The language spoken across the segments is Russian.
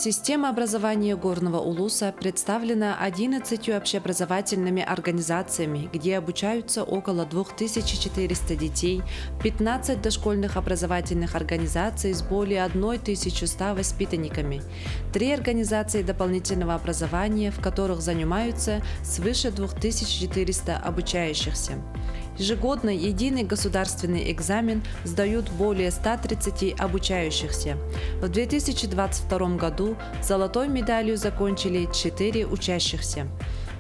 Система образования Горного Улуса представлена 11 общеобразовательными организациями, где обучаются около 2400 детей, 15 дошкольных образовательных организаций с более 1100 воспитанниками, 3 организации дополнительного образования, в которых занимаются свыше 2400 обучающихся. Ежегодно единый государственный экзамен сдают более 130 обучающихся. В 2022 году золотой медалью закончили 4 учащихся.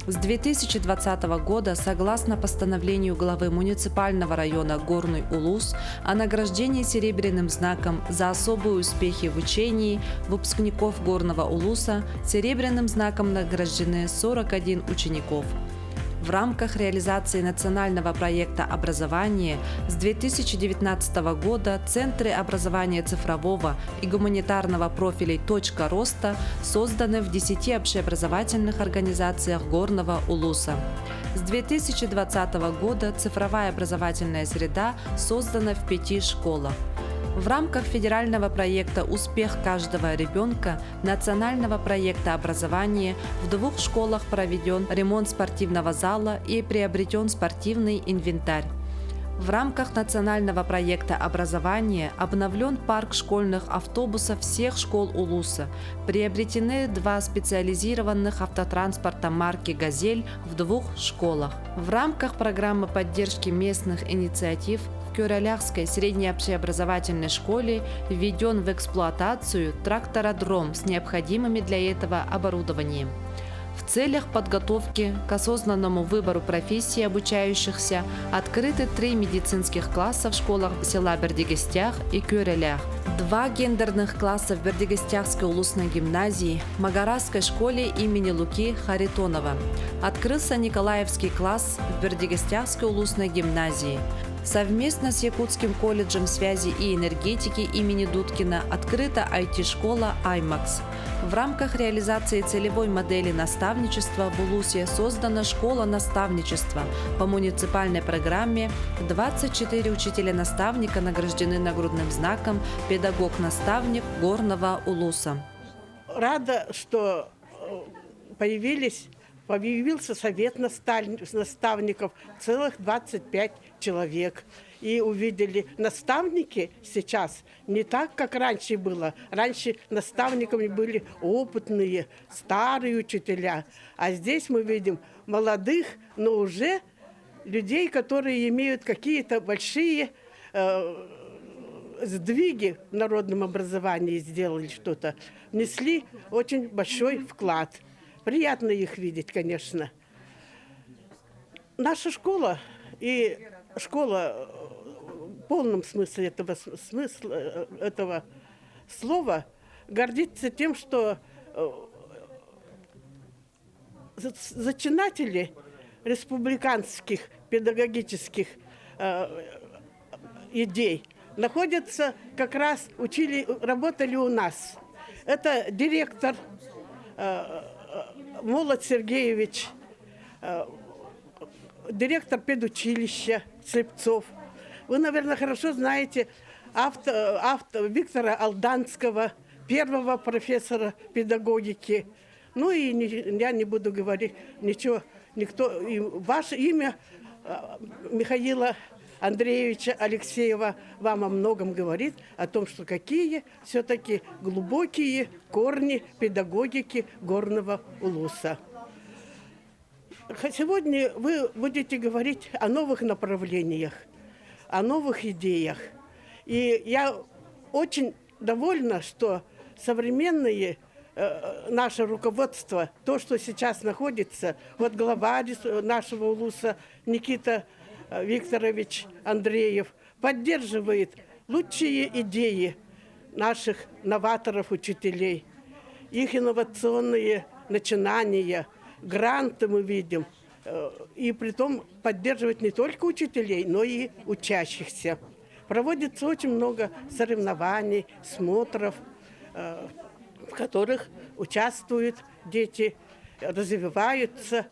С 2020 года, согласно постановлению главы муниципального района Горный Улус о награждении серебряным знаком за особые успехи в учении выпускников Горного Улуса, серебряным знаком награждены 41 учеников. В рамках реализации национального проекта образования с 2019 года Центры образования цифрового и гуманитарного профилей «Точка роста» созданы в 10 общеобразовательных организациях Горного Улуса. С 2020 года цифровая образовательная среда создана в 5 школах. В рамках федерального проекта «Успех каждого ребенка» национального проекта образования в 2 школах проведен ремонт спортивного зала и приобретен спортивный инвентарь. В рамках национального проекта образования обновлен парк школьных автобусов всех школ Улуса. Приобретены 2 специализированных автотранспорта марки «Газель» в 2 школах. В рамках программы поддержки местных инициатив в Кюралякской средней общеобразовательной школе введен в эксплуатацию трактородром с необходимыми для этого оборудованием. В целях подготовки к осознанному выбору профессии обучающихся открыты 3 медицинских класса в школах села Бердигестях и Кюрелях, 2 гендерных класса в Бердигестяхской улусной гимназии, Магаразской школе имени Луки Харитонова. Открылся Николаевский класс в Бердигестяхской улусной гимназии. Совместно с Якутским колледжем связи и энергетики имени Дудкина открыта IT-школа «Аймакс». В рамках реализации целевой модели наставничества в Улусе создана школа наставничества. По муниципальной программе 24 учителя-наставника награждены нагрудным знаком «Педагог-наставник Горного Улуса». Рада, что появился совет наставников, целых 25 человек. И увидели, наставники сейчас не так, как раньше было. Раньше наставниками были опытные, старые учителя. А здесь мы видим молодых, но уже людей, которые имеют какие-то большие сдвиги в народном образовании, сделали что-то. Внесли очень большой вклад. Приятно их видеть, конечно. Наша школа и школа в полном смысле этого слова гордится тем, что зачинатели республиканских педагогических идей находятся как раз, работали у нас. Это директор Молод Сергеевич, директор педучилища Слепцов. Вы, наверное, хорошо знаете Виктора Алданского, первого профессора педагогики. Ну и я не буду говорить ничего, никто. И ваше имя Михаила Андреевича Алексеева вам о многом говорит, о том, что какие все-таки глубокие корни педагогики Горного Улуса. Сегодня вы будете говорить о новых направлениях, о новых идеях. И я очень довольна, что современное наше руководство, то, что сейчас находится, вот главарь нашего Улуса Никита Викторович Андреев, поддерживает лучшие идеи наших новаторов, учителей, их инновационные начинания, гранты мы видим, и притом поддерживать не только учителей, но и учащихся. Проводится очень много соревнований, смотров, в которых участвуют дети, развиваются.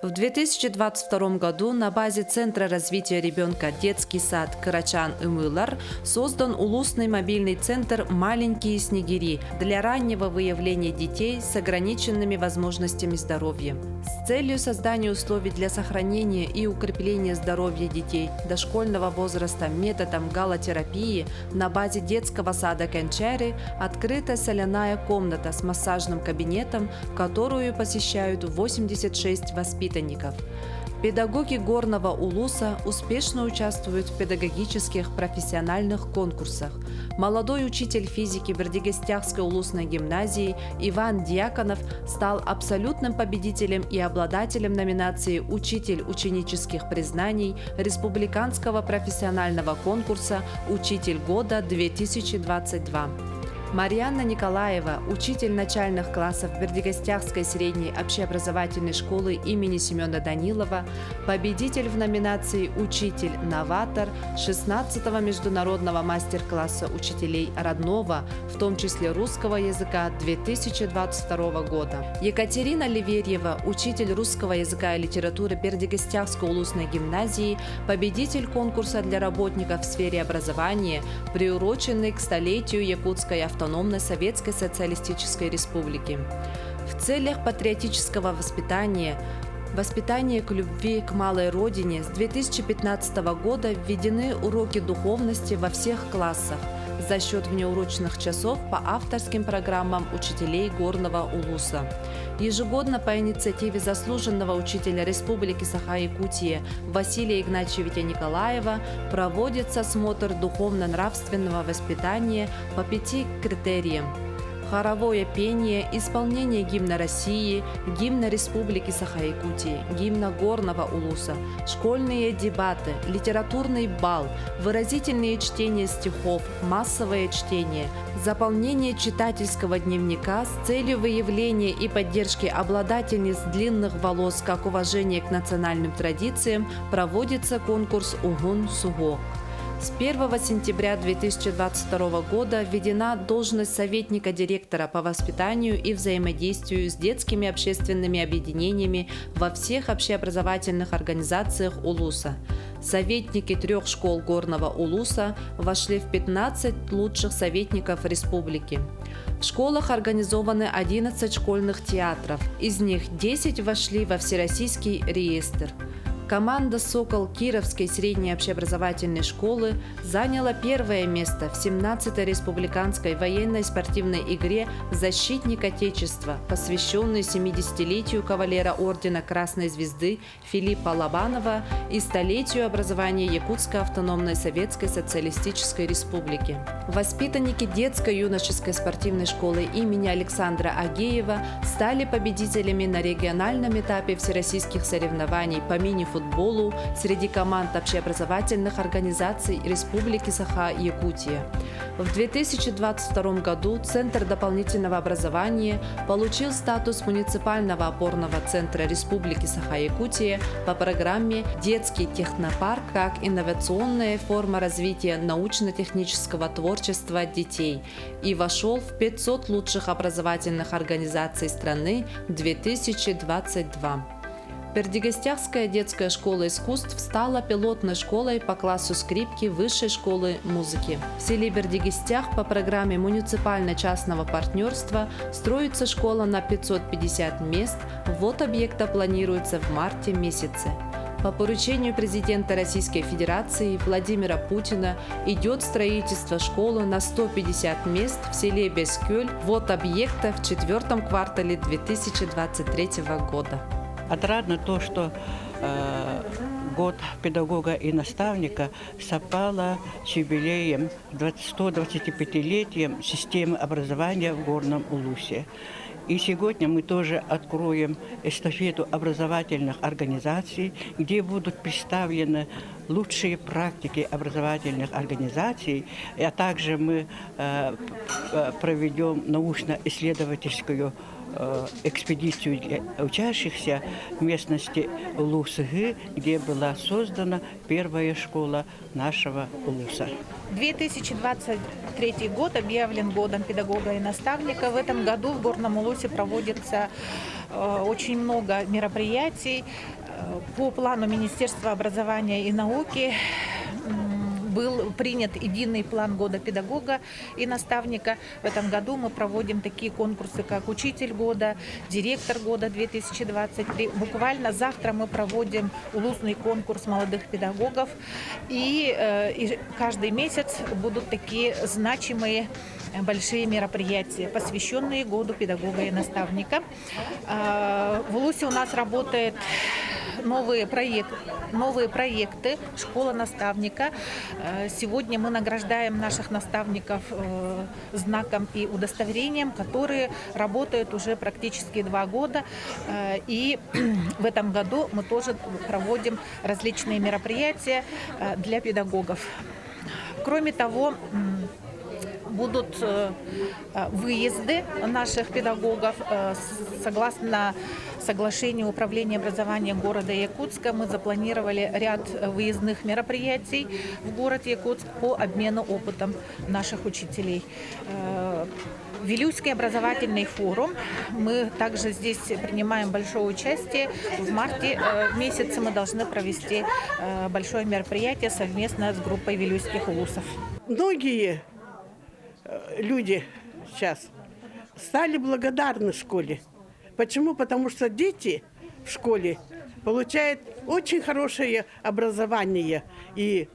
В 2022 году на базе Центра развития ребенка «Детский сад Карачан-Ымылар» создан улусный мобильный центр «Маленькие снегири» для раннего выявления детей с ограниченными возможностями здоровья. С целью создания условий для сохранения и укрепления здоровья детей дошкольного возраста методом галотерапии на базе детского сада Кенчери открыта соляная комната с массажным кабинетом, которую посещают 86 воспитанников. Педагоги Горного Улуса успешно участвуют в педагогических профессиональных конкурсах. Молодой учитель физики Бердигестяхской улусной гимназии Иван Дьяконов стал абсолютным победителем и обладателем номинации «Учитель ученических признаний» Республиканского профессионального конкурса «Учитель года-2022». Марьяна Николаева, учитель начальных классов Бердигестяхской средней общеобразовательной школы имени Семена Данилова, победитель в номинации «Учитель-новатор» 16-го международного мастер-класса учителей родного, в том числе русского языка 2022 года. Екатерина Ливерьева, учитель русского языка и литературы Бердигестяхской улусной гимназии, победитель конкурса для работников в сфере образования, приуроченный к столетию Якутской автономной Советской Социалистической Республики. В целях патриотического воспитания к любви к малой родине с 2015 года введены уроки духовности во всех классах за счет внеурочных часов по авторским программам учителей Горного Улуса. Ежегодно по инициативе заслуженного учителя Республики Саха-Якутия Василия Игнатьевича Николаева проводится смотр духовно-нравственного воспитания по 5 критериям: хоровое пение, исполнение гимна России, гимна Республики Саха-Якутия, гимна Горного Улуса, школьные дебаты, литературный бал, выразительные чтения стихов, массовое чтение, заполнение читательского дневника с целью выявления и поддержки обладательниц длинных волос как уважение к национальным традициям проводится конкурс «Угун-Суго». С 1 сентября 2022 года введена должность советника директора по воспитанию и взаимодействию с детскими общественными объединениями во всех общеобразовательных организациях Улуса. Советники 3 школ Горного Улуса вошли в 15 лучших советников республики. В школах организованы 11 школьных театров, из них 10 вошли во Всероссийский реестр. Команда «Сокол» Кировской средней общеобразовательной школы заняла первое место в 17-й республиканской военной спортивной игре «Защитник Отечества», посвященной 70-летию кавалера ордена Красной Звезды Филиппа Лобанова и столетию образования Якутской автономной Советской Социалистической Республики. Воспитанники детско-юношеской спортивной школы имени Александра Агеева стали победителями на региональном этапе всероссийских соревнований по мини-футболу среди команд общеобразовательных организаций Республики Саха-Якутия. В 2022 году Центр дополнительного образования получил статус муниципального опорного центра Республики Саха-Якутия по программе «Детский технопарк» как инновационная форма развития научно-технического творчества детей и вошел в 500 лучших образовательных организаций страны 2022. Бердигестяхская детская школа искусств стала пилотной школой по классу скрипки Высшей школы музыки. В селе Бердигестях по программе муниципально-частного партнерства строится школа на 550 мест. Ввод объекта планируется в марте месяце. По поручению президента Российской Федерации Владимира Путина идет строительство школы на 150 мест в селе Бескёль. Ввод объекта в 4-м квартале 2023 года. Отрадно то, что год педагога и наставника совпало с юбилеем 125-летием системы образования в Горном Улусе. И сегодня мы тоже откроем эстафету образовательных организаций, где будут представлены лучшие практики образовательных организаций, а также мы проведем научно-исследовательскую экспедицию для учащихся в местности Улус-Ы, где была создана первая школа нашего Улуса. 2023 год объявлен годом педагога и наставника. В этом году в Горном Улусе проводится очень много мероприятий. По плану Министерства образования и науки был принят единый план года педагога и наставника. В этом году мы проводим такие конкурсы, как «Учитель года», «Директор года 2023». Буквально завтра мы проводим улусный конкурс молодых педагогов. И каждый месяц будут такие значимые большие мероприятия, посвященные году педагога и наставника. В Улусе у нас работает новые проекты «Школа наставника». Сегодня мы награждаем наших наставников знаком и удостоверением, которые работают уже практически 2 года. И в этом году мы тоже проводим различные мероприятия для педагогов. Кроме того, будут выезды наших педагогов. Согласно соглашению Управления образования города Якутска, мы запланировали ряд выездных мероприятий в город Якутск по обмену опытом наших учителей. Вилюйский образовательный форум. Мы также здесь принимаем большое участие. В марте месяце мы должны провести большое мероприятие совместно с группой вилюйских улусов. Многие люди сейчас стали благодарны школе. Почему? Потому что дети в школе получают очень хорошее образование и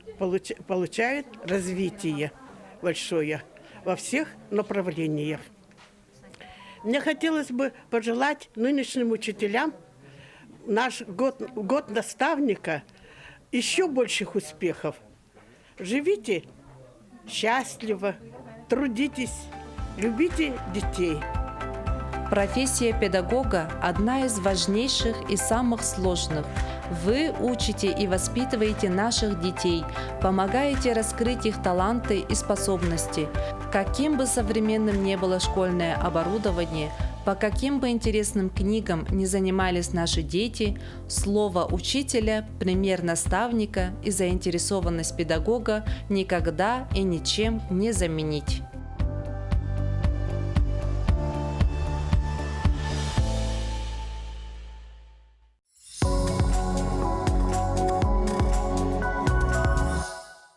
получают развитие большое во всех направлениях. Мне хотелось бы пожелать нынешним учителям наш год наставника еще больших успехов. Живите счастливо, трудитесь, любите детей. Профессия педагога – одна из важнейших и самых сложных. Вы учите и воспитываете наших детей, помогаете раскрыть их таланты и способности. Каким бы современным ни было школьное оборудование, по каким бы интересным книгам ни занимались наши дети, слово учителя, пример наставника и заинтересованность педагога никогда и ничем не заменить.